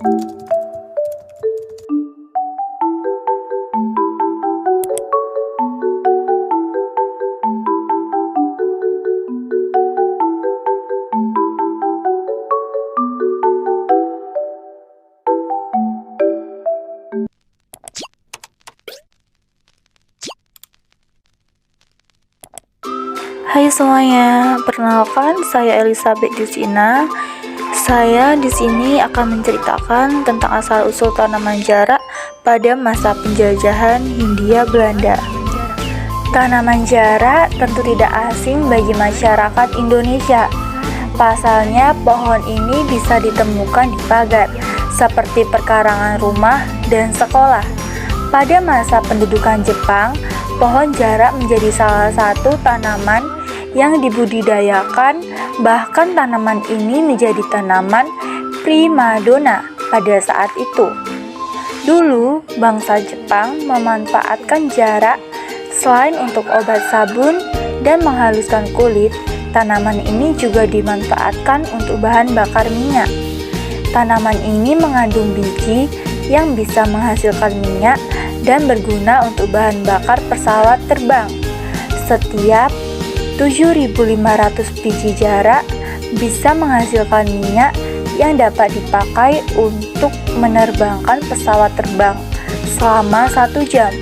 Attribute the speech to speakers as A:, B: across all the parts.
A: Hai semuanya, perkenalkan saya Elizabeth Jusina. Saya di sini akan menceritakan tentang asal-usul tanaman jarak pada masa penjajahan Hindia Belanda. Tanaman jarak tentu tidak asing bagi masyarakat Indonesia. Pasalnya, pohon ini bisa ditemukan di pagar, seperti perkarangan rumah dan sekolah. Pada masa pendudukan Jepang, pohon jarak menjadi salah satu tanaman yang dibudidayakan, bahkan tanaman ini menjadi tanaman primadona pada saat itu. Dulu, bangsa Jepang memanfaatkan jarak selain untuk obat sabun dan menghaluskan kulit, tanaman ini juga dimanfaatkan untuk bahan bakar minyak. Tanaman ini mengandung biji yang bisa menghasilkan minyak dan berguna untuk bahan bakar pesawat terbang. Setiap 7.500 biji jarak bisa menghasilkan minyak yang dapat dipakai untuk menerbangkan pesawat terbang selama 1 jam.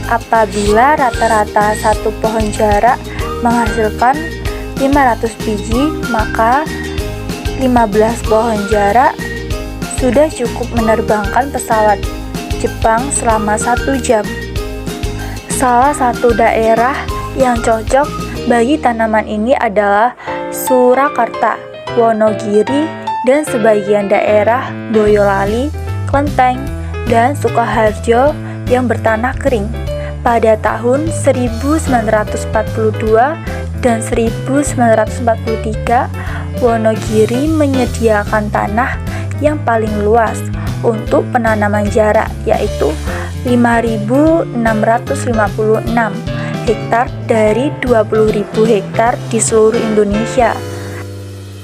A: Apabila rata-rata satu pohon jarak menghasilkan 500 biji, maka 15 pohon jarak sudah cukup menerbangkan pesawat Jepang selama 1 jam. Salah satu daerah yang cocok bagi tanaman ini adalah Surakarta, Wonogiri, dan sebagian daerah Boyolali, Klenteng, dan Sukoharjo yang bertanah kering. Pada tahun 1942 dan 1943, Wonogiri menyediakan tanah yang paling luas untuk penanaman jarak, yaitu 5.656 hektar dari 20.000 hektar di seluruh Indonesia.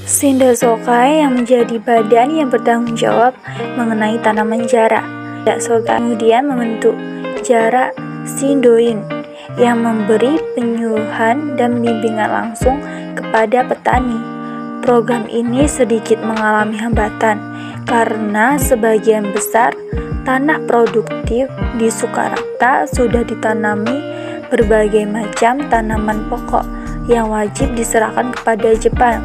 A: Sindasokai yang menjadi badan yang bertanggung jawab mengenai tanaman jarak. Sindasokai kemudian membentuk jarak Sindoin yang memberi penyuluhan dan bimbingan langsung kepada petani. Program ini sedikit mengalami hambatan karena sebagian besar tanah produktif di Surakarta sudah ditanami berbagai macam tanaman pokok yang wajib diserahkan kepada Jepang.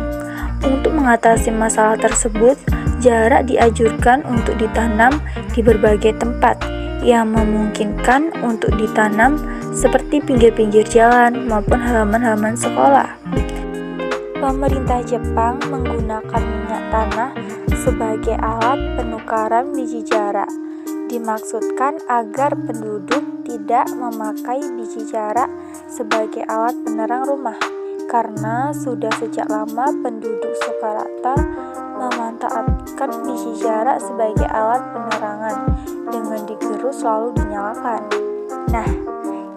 A: Untuk mengatasi masalah tersebut, jarak dianjurkan untuk ditanam di berbagai tempat yang memungkinkan untuk ditanam, seperti pinggir-pinggir jalan maupun halaman-halaman sekolah. Pemerintah Jepang menggunakan minyak tanah sebagai alat penukaran biji jarak. Dimaksudkan agar penduduk tidak memakai biji jarak sebagai alat penerang rumah, karena sudah sejak lama penduduk Surakarta memanfaatkan biji jarak sebagai alat penerangan dengan digerus selalu dinyalakan. Nah,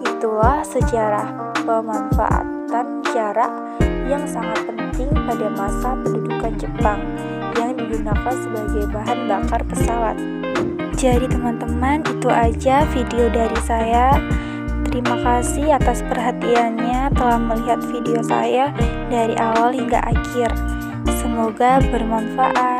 A: itulah sejarah pemanfaatan jarak yang sangat penting pada masa pendudukan Jepang yang digunakan sebagai bahan bakar pesawat. Jadi teman-teman, itu aja video dari saya. Terima kasih atas perhatiannya telah melihat video saya dari awal hingga akhir. Semoga bermanfaat.